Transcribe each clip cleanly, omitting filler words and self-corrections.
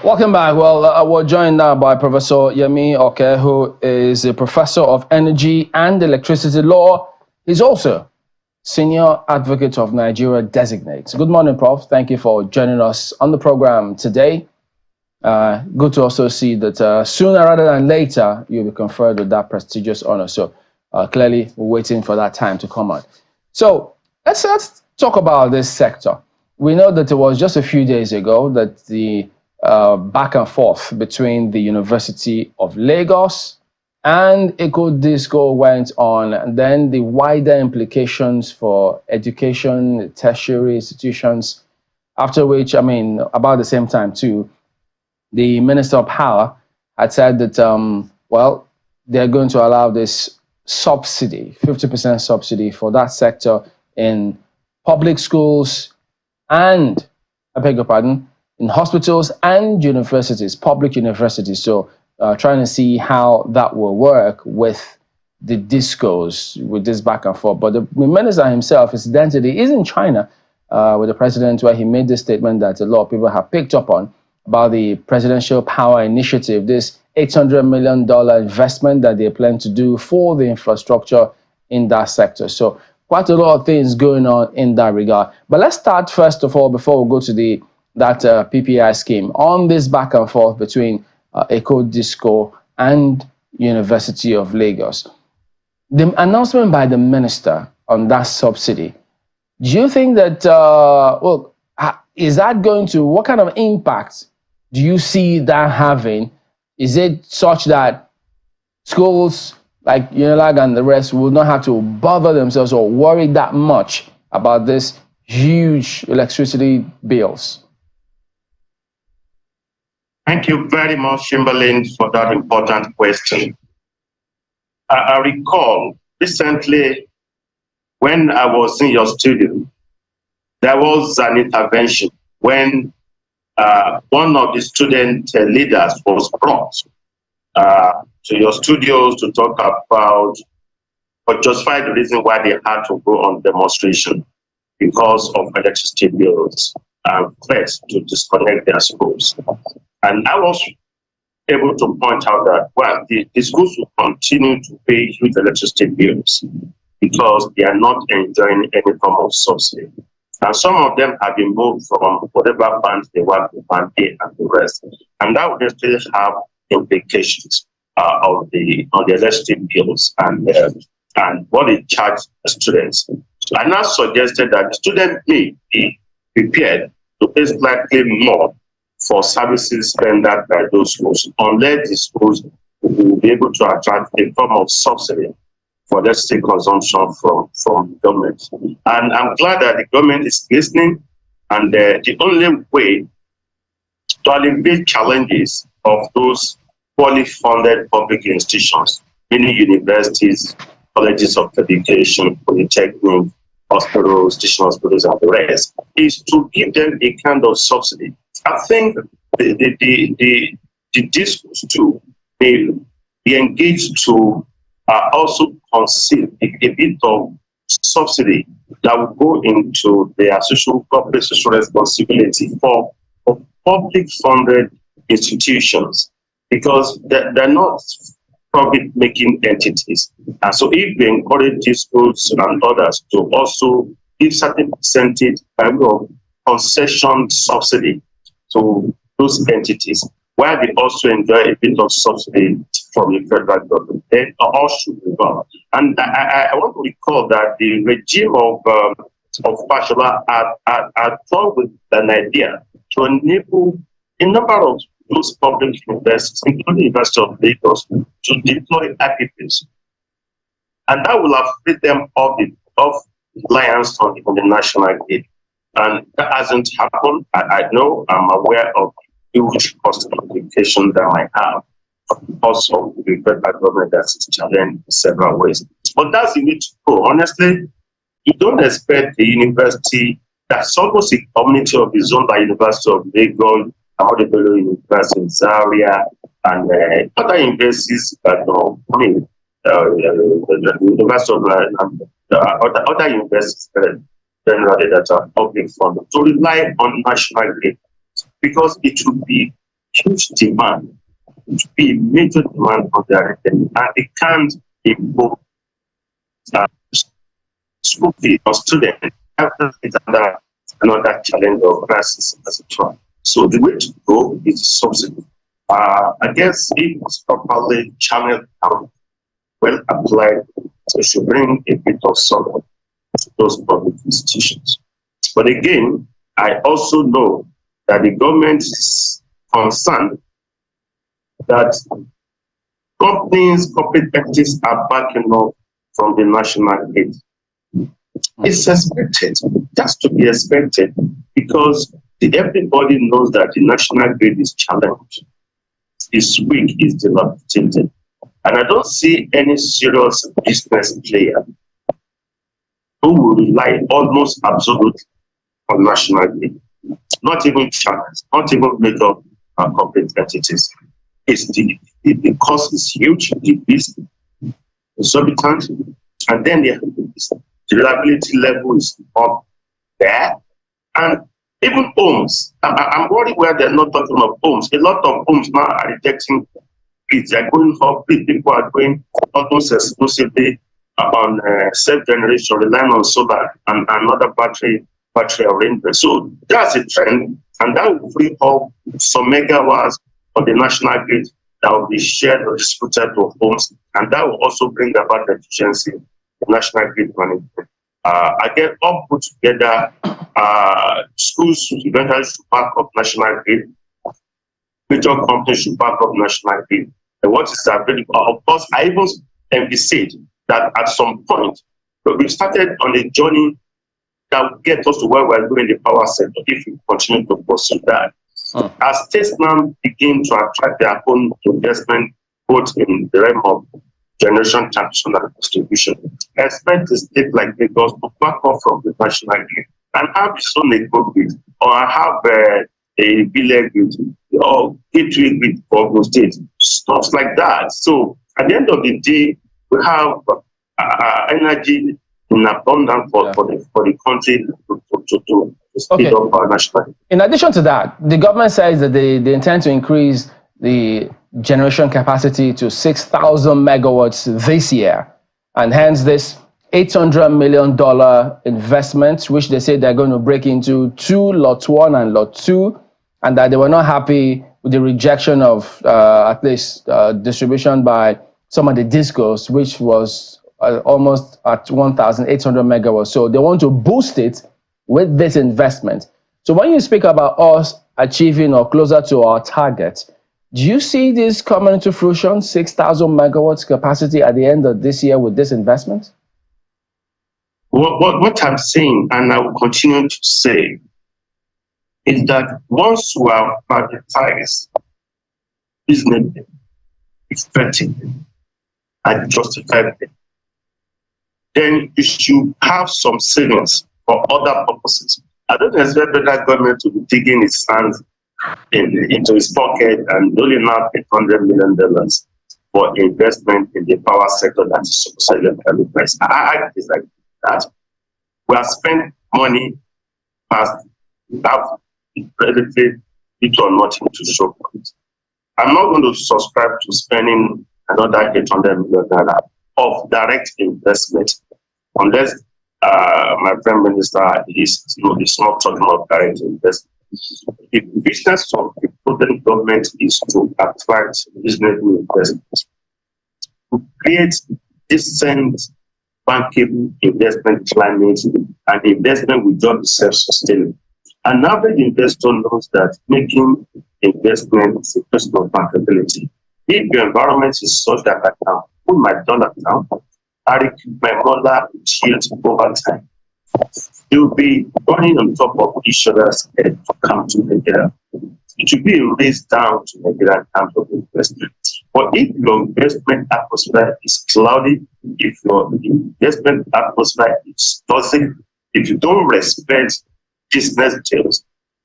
Welcome back. Well, we're joined now by Professor Yemi Oke, who is a professor of energy and electricity law. He's also Senior Advocate of Nigeria Designate. Good morning, Prof. Thank you for joining us on the program today. Good to also see that sooner rather than later, you'll be conferred with that prestigious honor. So clearly, we're waiting for that time to come on. So let's talk about this sector. We know that it was just a few days ago that the back and forth between the University of Lagos and EcoDisco went on, and then the wider implications for education, tertiary institutions, after which, about the same time too, the Minister of Power had said that, they're going to allow this subsidy, 50% subsidy for that sector in public schools and, I beg your pardon, in hospitals and universities, public universities. So trying to see how that will work with the discos, with this back and forth. But the minister himself, incidentally, is in China with the president, where he made this statement that a lot of people have picked up on about the Presidential Power Initiative, this $800 million investment that they plan to do for the infrastructure in that sector. So quite a lot of things going on in that regard. But let's start first of all, before we go to that PPI scheme, on this back and forth between EcoDisco and University of Lagos. The announcement by the minister on that subsidy, do you think that, is that going to, what kind of impact do you see that having? Is it such that schools like Unilag and the rest will not have to bother themselves or worry that much about this huge electricity bills? Thank you very much, Chamberlain, for that important question. I recall recently when I was in your studio, there was an intervention when one of the student leaders was brought to your studios to talk about or justify the reason why they had to go on demonstration because of electricity bills and threats to disconnect their schools. And I was able to point out that, well, the schools will continue to pay huge electricity bills because they are not enjoying any form of subsidy. And some of them have been moved from whatever bands they were to band A and the rest. And that would still have implications on the electricity bills and what they charge students. So I now suggested that the student may be prepared to pay slightly more for services rendered by those schools, unless the schools will be able to attract a form of subsidy for electricity consumption from the government. And I'm glad that the government is listening, and the only way to alleviate challenges of those poorly funded public institutions, meaning universities, colleges of education, polytechnic, hospitals, teaching hospitals, and the rest, is to give them a kind of subsidy. I think the discourse too, they engage to also concede a bit of subsidy that will go into their corporate social responsibility for public funded institutions, because they're not profit-making entities. And so if we encourage these schools and others to also give certain percentage of concession subsidy to those entities, while they also enjoy a bit of subsidy from the federal government, they all should be gone. And I want to recall that the regime of Fashola had thought with an idea to enable a number of those public universities, including the University of Lagos, to deploy architects. And that will have freed them off reliance on the national grid. And that hasn't happened. I know, I'm aware of huge cost implications that might have. Also, the federal government that's challenged in several ways. But that's the way to go. Honestly, you don't expect the university that's almost a community of its own, like University of Lagos, Ahmadu University in Zaria, and other universities that the University of other universities generally that are public funded to rely on national grid, because it would be huge demand, to be a major demand for their revenue, and they can't impose school fee for students. It's another challenge of crisis as well. So the way to go is subsidy. I guess if it's properly channeled out, well applied, so it should bring a bit of support to those public institutions. But again, I also know that the government is concerned that corporate entities are backing up from the national grid. It's expected, that's to be expected, because everybody knows that the national grid is challenged, is weak, is dilapidated. And I don't see any serious business player who will rely almost absolutely on national grid. Not even channels, not even major corporate entities. It's the cost is huge, the risk is exorbitant, and then the reliability level is up there. And even homes, I'm worried where they're not talking of homes. A lot of homes now are rejecting grids. They're going off grid. People are going almost exclusively on self-generation, relying on solar and another battery arrangement. So that's a trend, and that will free up some megawatts of the national grid that will be shared or distributed to homes, and that will also bring about efficiency in national grid management. I get all put together, schools eventually should back up national grid, major companies should back up national grid. And what is available? Of course, I even emphasized that at some point, but we started on a journey that will get us to where we're going in the power sector if we continue to pursue that. As states now begin to attract their own investment, both in the realm of generation, transmission, and distribution, I expect a state like Lagos to back off from the national grid and have its own eco grid, or have a village grid, or gateway grid for those states, stuff like that. So at the end of the day, we have energy in abundance for the country to speed up our national grid. In addition to that, the government says that they intend to increase the generation capacity to 6,000 megawatts this year, and hence this $800 million investment, which they say they're going to break into two, Lot 1 and Lot 2, and that they were not happy with the rejection of at least distribution by some of the discos, which was almost at 1,800 megawatts. So they want to boost it with this investment. So when you speak about us achieving or closer to our target, do you see this coming into fruition, 6,000 megawatts capacity at the end of this year with this investment? What I'm saying, and I will continue to say, is that once you have privatized reasonably, effectively, and justifiably, then you should have some savings for other purposes. I don't expect that government to be digging its hands into his pocket and doling out $800 million for investment in the power sector that is subsidized price. I disagree with that. We have spent money past without relatively little or nothing to show for it. I'm not going to subscribe to spending another $800 million of direct investment unless my prime minister is not talking about direct investment. The business of the present government is to attract reasonable investment, to create decent, bankable investment climate, and investment will just be self-sustaining. An average investor knows that making investment is a question of bankability. If your environment is such that I can put my dollar down, I recoup my dollar yield over time, you'll be running on top of each other's head to come to Nigeria. It should be a race down to Nigeria in terms of investment. But if your investment atmosphere is cloudy, if your investment atmosphere is toxic, if you don't respect business deals,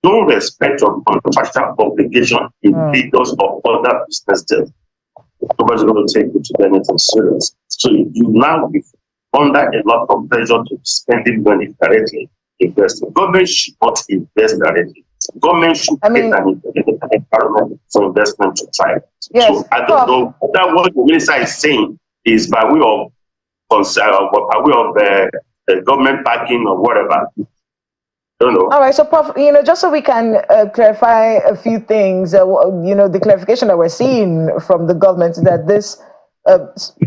don't respect your contractual obligation in leaders of other business deals, nobody's going to take you to anything serious. So you now be under a lot of pressure to spending money directly investing. Government should not invest directly. Government should create an environment for investment to thrive. Yes, so I don't know that what the minister is saying is by way of government backing or whatever. Don't know. All right, so Prof, just so we can clarify a few things, the clarification that we're seeing from the government is that this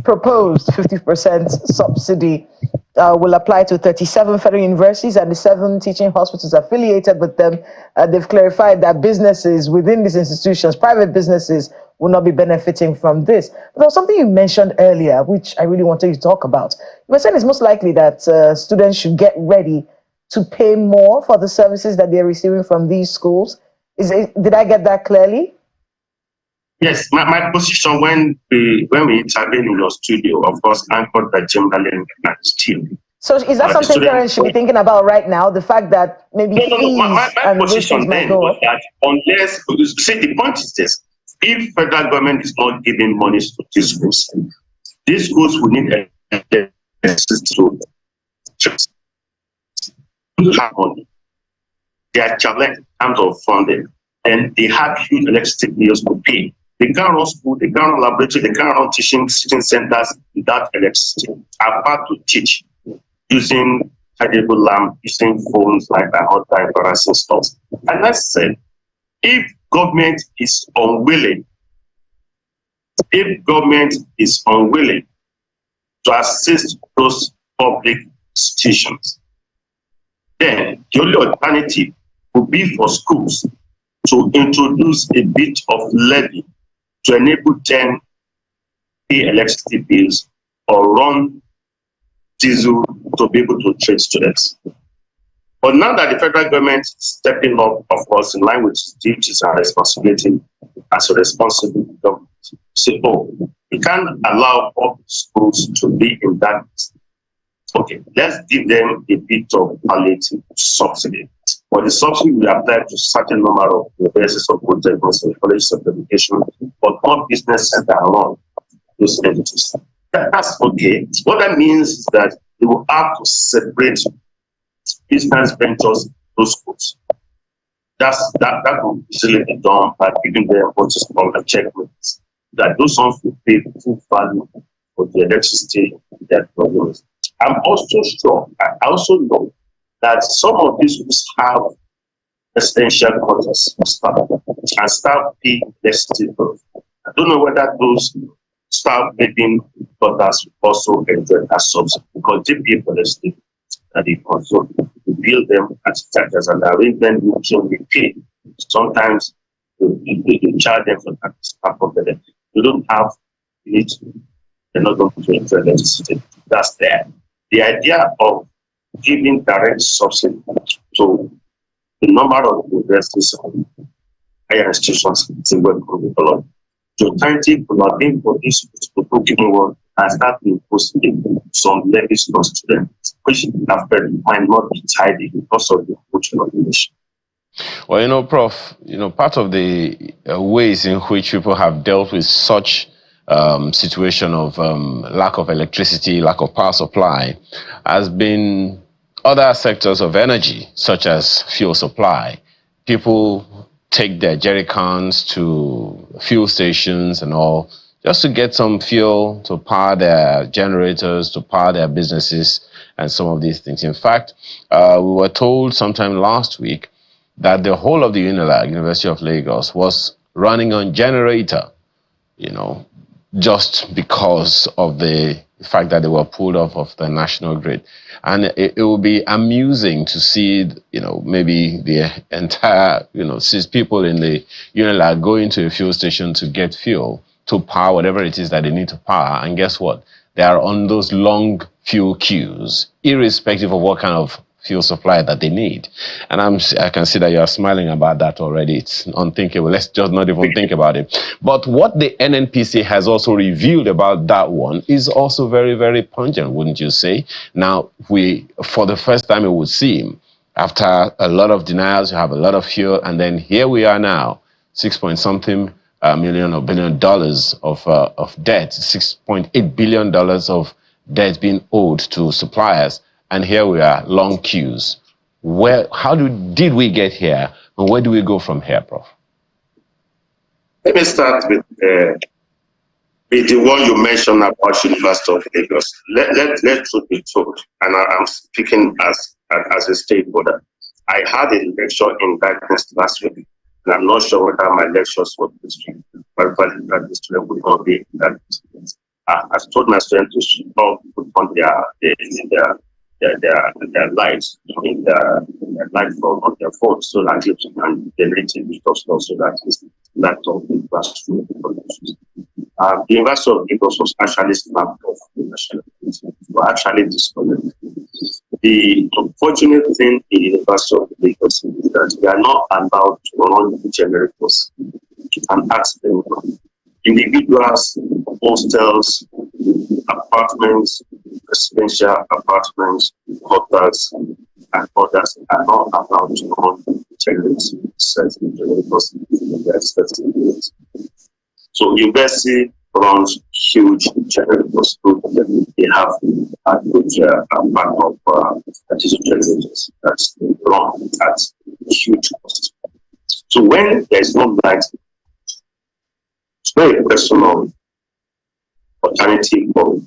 proposed 50% subsidy will apply to 37 federal universities and the 7 teaching hospitals affiliated with them. They've clarified that businesses within these institutions, private businesses, will not be benefiting from this. But there was something you mentioned earlier, which I really wanted you to talk about. You were saying it's most likely that students should get ready to pay more for the services that they're receiving from these schools. Did I get that clearly? Yes, my position when we intervened in your studio, of course, anchored by Chamberlain and Steele. So is that something parents should be thinking about right now? The fact that maybe my position then was that unless, see, the point is this: if federal government is not giving money to these schools will need to have money. They are challenged in terms of funding, and they have huge electricity bills to pay. They can't run school, they can't run laboratory, they can't run teaching centers without electricity. Apart to teach using chargeable lamp, using phones like that, hot embarrassing stuff. And let's say, if government is unwilling to assist those public institutions, then the only alternative would be for schools to introduce a bit of levy to enable them pay electricity bills or run diesel to be able to train students. But now that the federal government is stepping up, of course, in line with its duties and responsibility as a responsible government, say, we can't allow public schools to be in that. Okay, let's give them a bit of palliative subsidy. But the subsidy will apply to certain number of universities of polytechnics and colleges of education, but not businesses that run those entities. That's okay. What that means is that they will have to separate business ventures those schools. That will easily be done by giving them what is called a checkmate. That those ones will pay full value for the electricity that produce. I'm also sure, I also know that some of these schools have residential quarters for staff and staff pay electricity bills. I don't know whether those staff paying quarters also enjoy that subsidy because they pay for the state that they also bill them as charges and arrangement which we pay. Sometimes they charge them for that staff of them. You don't have it, they're not going to enjoy electricity. That's there. The idea of giving direct subsidy to the number of universities and higher institutions is a way to develop. The alternative will not be for this to giving one and start imposing some levies on students, which might not be tidy because of the approach of the nation. Well, Prof, part of the ways in which people have dealt with such situation of lack of electricity, lack of power supply, has been other sectors of energy, such as fuel supply. People take their jerry cans to fuel stations and all, just to get some fuel to power their generators, to power their businesses, and some of these things. In fact, we were told sometime last week that the whole of the UNILAG, University of Lagos, was running on generator, just because of the fact that they were pulled off of the national grid. And it will be amusing to see, maybe the entire, see people in the UNILAG going to a fuel station to get fuel to power whatever it is that they need to power. And guess what? They are on those long fuel queues, irrespective of what kind of fuel supply that they need. And I can see that you are smiling about that already. It's unthinkable. Let's just not even think about it. But what the NNPC has also revealed about that one is also very, very pungent, wouldn't you say? Now, for the first time, it would seem, after a lot of denials, you have a lot of fuel, and then here we are now, 6-point-something million or $billion of debt, $6.8 billion of debt being owed to suppliers. And here we are, long queues. How did we get here? And where do we go from here, Prof? Let me start with the one you mentioned about University of Lagos. Let truth be told, and I'm speaking as a stakeholder. I had a lecture in guidance last week, and I'm not sure whether my lectures for this student, but this student will not be in that. I told my students to all put on their lights, in their light bulb on their phone, so that you can generate a bit of stuff, so that it's laptop in classroom. The University of Lagos was actually snapped off the national committee, were actually disconnected. The unfortunate thing in the University of Lagos is that they are not allowed to run generators and ask them. Individuals, hostels, apartments, residential apartments, hotels, and others are not allowed to run generators in their respective areas. So university runs huge generators. They have a good backup generators that's run at huge cost. So when there's no light, it's not a question of alternative or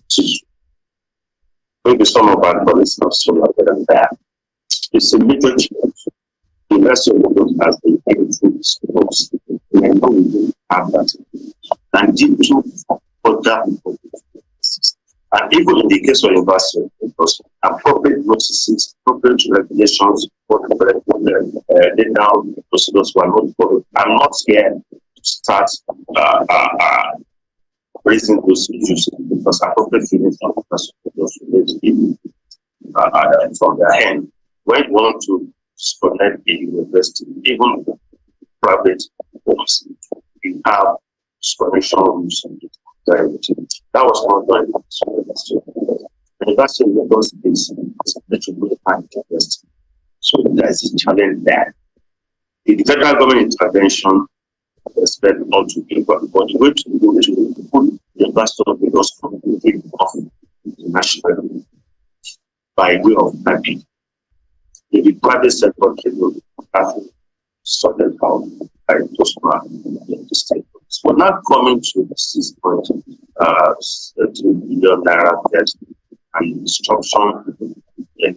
maybe some of our colleagues have solar better than that. It's a major challenge. The rest of the world has been able to schools. We don't have that. And due to other and even in the case of university, because appropriate notices, appropriate regulations, laid down procedures were not followed. I'm not here to start raising those issues because appropriate feelings of from their hand. When you want to disconnect a university, even private homes, we have disconnection rules. That was not done in the university. The University of Lagos is literally high university. So there is a challenge there. The federal government intervention expect all to be, but the way to go is to put the University of Lagos completely off internationally by way of mapping. The private sector can have sorted out by those in the state. So we're not coming to the 6.3 billion naira debt and instruction in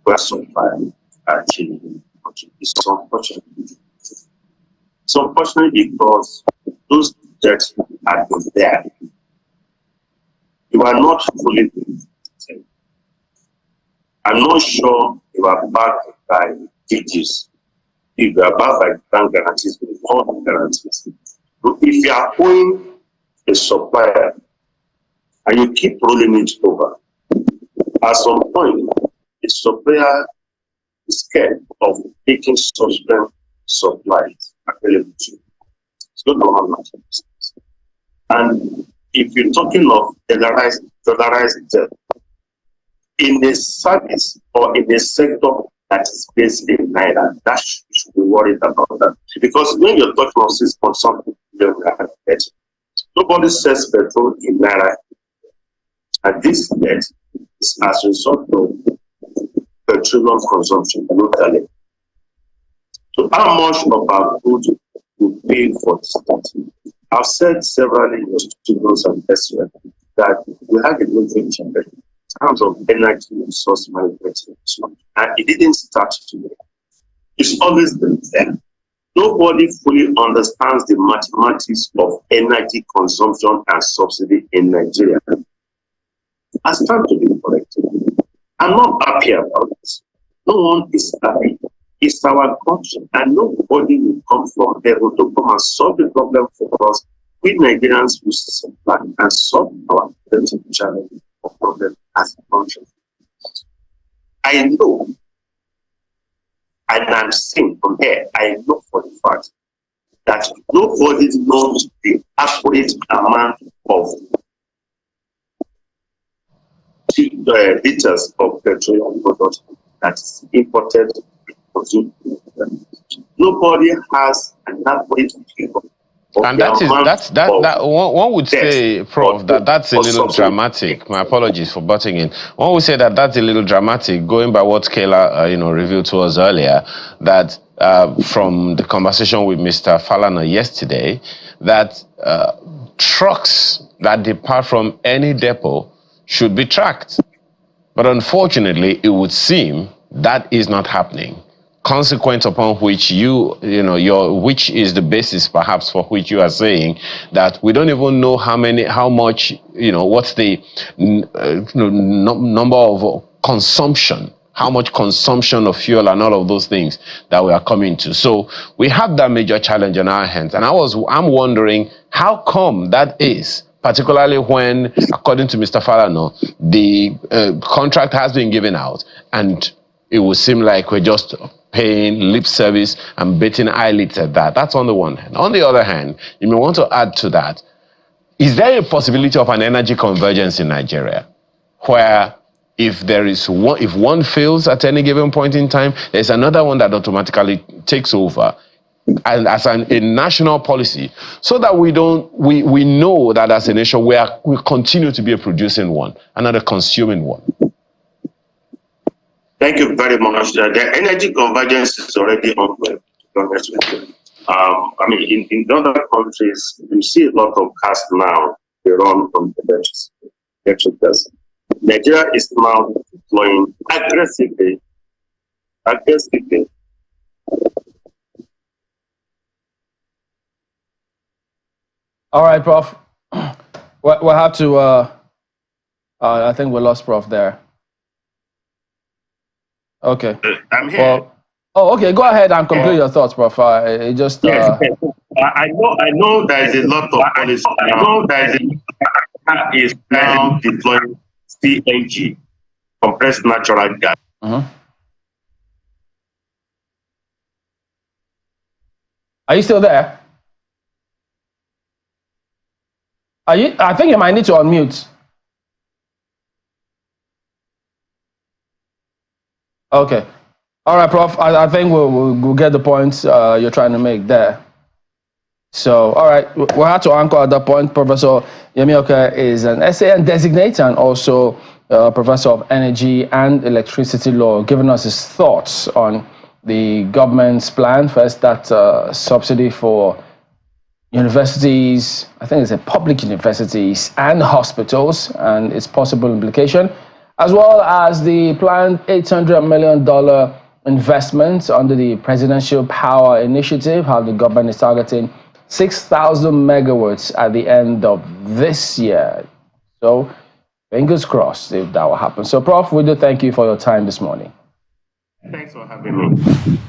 person by actually it's unfortunate. It's unfortunate because those debts are there. You are not fully paid. I'm not sure you are backed by DGs. If you are backed by bank guarantees, with all the guarantees. But if you are owing a supplier and you keep rolling it over, at some point, the supplier is scared of taking subsequent supplies available to you. It's not normal matter. And if you're talking of dollarized debt, in a service or in a sector that is based in Naira, that should be worried about that. Because when you're talking of 6.something billion naira debt, nobody says petrol in Naira. And this debt is as a result of petroleum consumption locally. So how much of our goods will pay for this debt? I've said several students and elsewhere that we have a good chamber in terms of energy resource management, and it didn't start today. It's always been there. Nobody fully understands the mathematics of energy consumption and subsidy in Nigeria. I stand to be corrected. I'm not happy about this. No one is happy. It's our country, and nobody will come from heaven to come and solve the problem for us. We Nigerians will supply and solve our challenge or problem as a country. I know, and I'm saying from here, I know for the fact that nobody knows the accurate amount of liters of petroleum product that is imported. Nobody has an accurate figure And that one would say, Prof, that's a little dramatic. My apologies for butting in. One would say that that's a little dramatic, going by what Kayla, revealed to us earlier, that from the conversation with Mr. Falana yesterday, that trucks that depart from any depot should be tracked. But unfortunately, it would seem that is not happening. Consequence upon which which is the basis perhaps for which you are saying that we don't even know how much, what's the number of consumption, how much consumption of fuel and all of those things that we are coming to. So we have that major challenge on our hands. And I'm wondering how come that is, particularly when, according to Mr. Falano, the contract has been given out and it would seem like we're just paying lip service and beating eyelids at that. That's on the one hand. On the other hand, you may want to add to that, is there a possibility of an energy convergence in Nigeria where if one fails at any given point in time, there's another one that automatically takes over and as a national policy, so that we know that as a nation we continue to be a producing one and not a consuming one? Thank you very much. The energy convergence is already ongoing, to be honest with you. In other countries, you see a lot of cars now, they run from electric cars. Nigeria is now deploying aggressively. All right, Prof. We'll have to, I think we lost Prof there. Okay. I'm here. Well, okay. Go ahead and complete your thoughts, Prof. Yes. I know there is a lot of policy. I know there is now deploying CNG, compressed natural gas. Are you still there? I think you might need to unmute. Okay. All right, Prof. I think we'll get the points you're trying to make there. So, all right, we'll have to anchor at that point. Professor Yemi Oke is an SAN designate and also Professor of Energy and Electricity Law, giving us his thoughts on the government's plan. First, that subsidy for universities, I think it's public universities and hospitals, and its possible implication, as well as the planned $800 million investment under the Presidential Power Initiative, how the government is targeting 6,000 megawatts at the end of this year. So fingers crossed if that will happen. So, Prof, we do thank you for your time this morning. Thanks for having me.